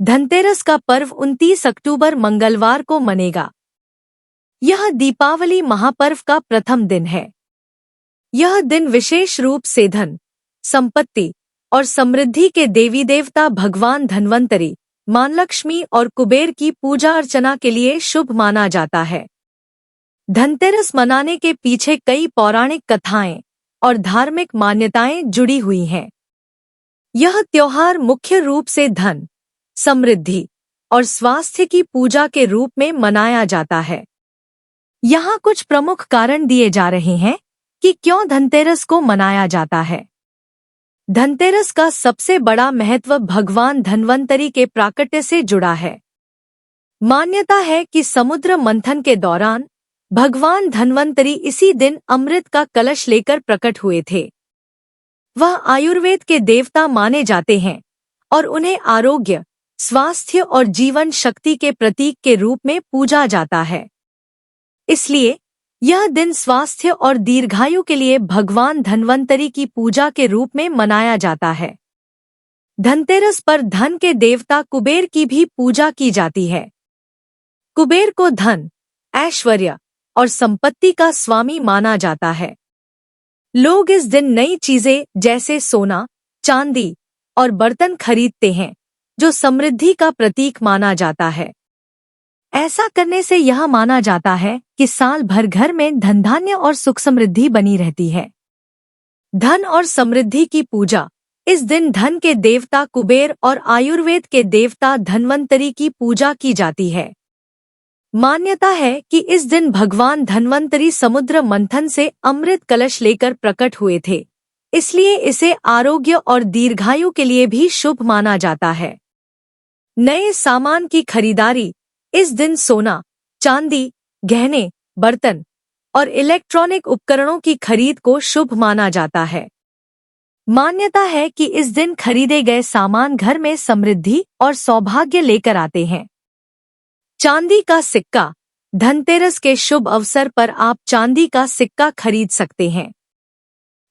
धनतेरस का पर्व 29 अक्टूबर मंगलवार को मनेगा। यह दीपावली महापर्व का प्रथम दिन है। यह दिन विशेष रूप से धन, संपत्ति और समृद्धि के देवी देवता भगवान धन्वंतरी, मां लक्ष्मी और कुबेर की पूजा अर्चना के लिए शुभ माना जाता है। धनतेरस मनाने के पीछे कई पौराणिक कथाएं और धार्मिक मान्यताएं जुड़ी हुई हैं। यह त्योहार मुख्य रूप से धन, समृद्धि और स्वास्थ्य की पूजा के रूप में मनाया जाता है। यहाँ कुछ प्रमुख कारण दिए जा रहे हैं कि क्यों धनतेरस को मनाया जाता है। धनतेरस का सबसे बड़ा महत्व भगवान धन्वंतरी के प्राकट्य से जुड़ा है। मान्यता है कि समुद्र मंथन के दौरान भगवान धन्वंतरी इसी दिन अमृत का कलश लेकर प्रकट हुए थे। वह आयुर्वेद के देवता माने जाते हैं और उन्हें आरोग्य, स्वास्थ्य और जीवन शक्ति के प्रतीक के रूप में पूजा जाता है। इसलिए यह दिन स्वास्थ्य और दीर्घायु के लिए भगवान धन्वंतरी की पूजा के रूप में मनाया जाता है। धनतेरस पर धन के देवता कुबेर की भी पूजा की जाती है। कुबेर को धन, ऐश्वर्य और संपत्ति का स्वामी माना जाता है। लोग इस दिन नई चीजें जैसे सोना, चांदी और बर्तन खरीदते हैं, जो समृद्धि का प्रतीक माना जाता है। ऐसा करने से यह माना जाता है कि साल भर घर में धन धान्य और सुख समृद्धि बनी रहती है। धन और समृद्धि की पूजा। इस दिन धन के देवता कुबेर और आयुर्वेद के देवता धन्वंतरी की पूजा की जाती है। मान्यता है कि इस दिन भगवान धन्वंतरी समुद्र मंथन से अमृत कलश लेकर प्रकट हुए थे, इसलिए इसे आरोग्य और दीर्घायु के लिए भी शुभ माना जाता है। नए सामान की खरीदारी। इस दिन सोना, चांदी, गहने, बर्तन और इलेक्ट्रॉनिक उपकरणों की खरीद को शुभ माना जाता है। मान्यता है कि इस दिन खरीदे गए सामान घर में समृद्धि और सौभाग्य लेकर आते हैं। चांदी का सिक्का। धनतेरस के शुभ अवसर पर आप चांदी का सिक्का खरीद सकते हैं।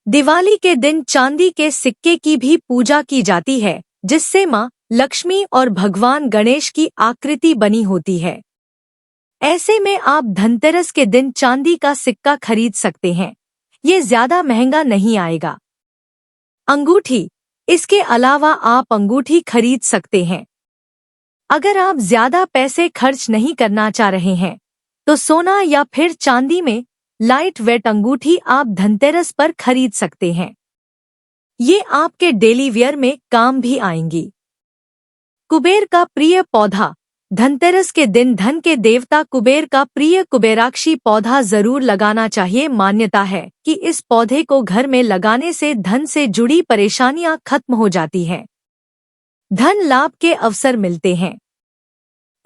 दिवाली के दिन चांदी के सिक्के की भी पूजा की जाती है, जिससे मां लक्ष्मी और भगवान गणेश की आकृति बनी होती है। ऐसे में आप धनतेरस के दिन चांदी का सिक्का खरीद सकते हैं। ये ज्यादा महंगा नहीं आएगा। अंगूठी। इसके अलावा आप अंगूठी खरीद सकते हैं। अगर आप ज्यादा पैसे खर्च नहीं करना चाह रहे हैं, तो सोना या फिर चांदी में लाइट वेट अंगूठी आप धनतेरस पर खरीद सकते हैं। ये आपके डेली वियर में काम भी आएंगी। कुबेर का प्रिय पौधा। धनतेरस के दिन धन के देवता कुबेर का प्रिय कुबेराक्षी पौधा जरूर लगाना चाहिए। मान्यता है कि इस पौधे को घर में लगाने से धन से जुड़ी परेशानियां खत्म हो जाती हैं। धन लाभ के अवसर मिलते हैं।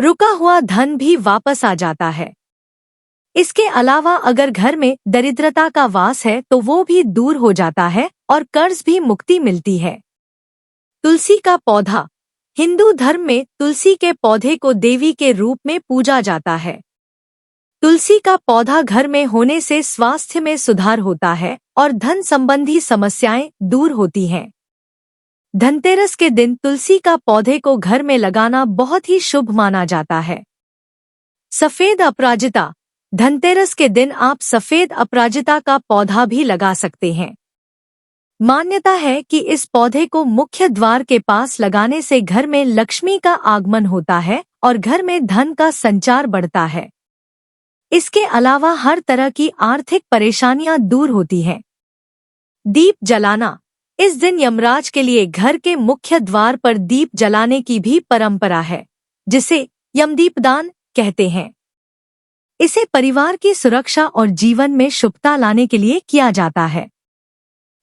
रुका हुआ धन भी वापस आ जाता है। इसके अलावा अगर घर में दरिद्रता का वास है तो वो भी दूर हो जाता है और कर्ज भी मुक्ति मिलती है। तुलसी का पौधा। हिंदू धर्म में तुलसी के पौधे को देवी के रूप में पूजा जाता है। तुलसी का पौधा घर में होने से स्वास्थ्य में सुधार होता है और धन संबंधी समस्याएं दूर होती हैं। धनतेरस के दिन तुलसी का पौधे को घर में लगाना बहुत ही शुभ माना जाता है। सफेद अपराजिता। धनतेरस के दिन आप सफेद अपराजिता का पौधा भी लगा सकते हैं। मान्यता है कि इस पौधे को मुख्य द्वार के पास लगाने से घर में लक्ष्मी का आगमन होता है और घर में धन का संचार बढ़ता है। इसके अलावा हर तरह की आर्थिक परेशानियां दूर होती हैं। दीप जलाना। इस दिन यमराज के लिए घर के मुख्य द्वार पर दीप जलाने की भी परंपरा है, जिसे यमदीपदान कहते हैं। इसे परिवार की सुरक्षा और जीवन में शुभता लाने के लिए किया जाता है।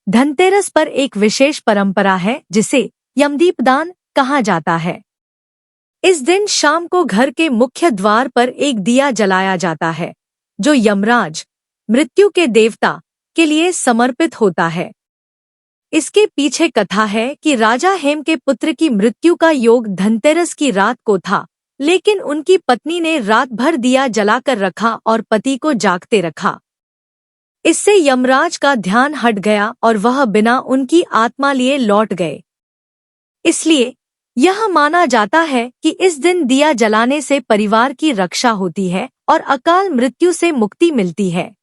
धनतेरस पर एक विशेष परंपरा है जिसे यमदीपदान कहा जाता है। इस दिन शाम को घर के मुख्य द्वार पर एक दिया जलाया जाता है, जो यमराज, मृत्यु के देवता, के लिए समर्पित होता है। इसके पीछे कथा है कि राजा हेम के पुत्र की मृत्यु का योग धनतेरस की रात को था, लेकिन उनकी पत्नी ने रात भर दिया जलाकर रखा और पति को जागते रखा। इससे यमराज का ध्यान हट गया और वह बिना उनकी आत्मा लिए लौट गए। इसलिए यह माना जाता है कि इस दिन दिया जलाने से परिवार की रक्षा होती है और अकाल मृत्यु से मुक्ति मिलती है।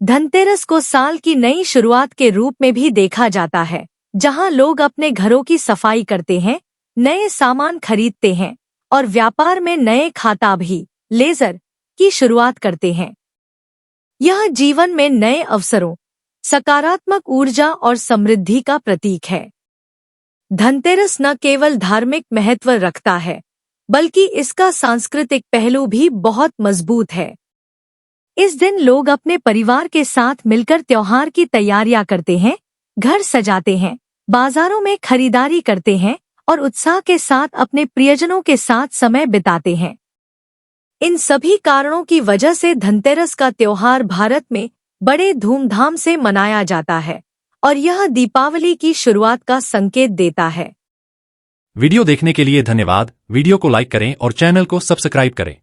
धनतेरस को साल की नई शुरुआत के रूप में भी देखा जाता है, जहां लोग अपने घरों की सफाई करते हैं, नए सामान खरीदते हैं और व्यापार में नए खाता भी लेजर की शुरुआत करते हैं। यह जीवन में नए अवसरों, सकारात्मक ऊर्जा और समृद्धि का प्रतीक है। धनतेरस न केवल धार्मिक महत्व रखता है, बल्कि इसका सांस्कृतिक पहलू भी बहुत मजबूत है। इस दिन लोग अपने परिवार के साथ मिलकर त्योहार की तैयारियां करते हैं, घर सजाते हैं, बाजारों में खरीदारी करते हैं और उत्साह के साथ अपने प्रियजनों के साथ समय बिताते हैं। इन सभी कारणों की वजह से धनतेरस का त्योहार भारत में बड़े धूमधाम से मनाया जाता है और यह दीपावली की शुरुआत का संकेत देता है। वीडियो देखने के लिए धन्यवाद। वीडियो को लाइक करें और चैनल को सब्सक्राइब करें।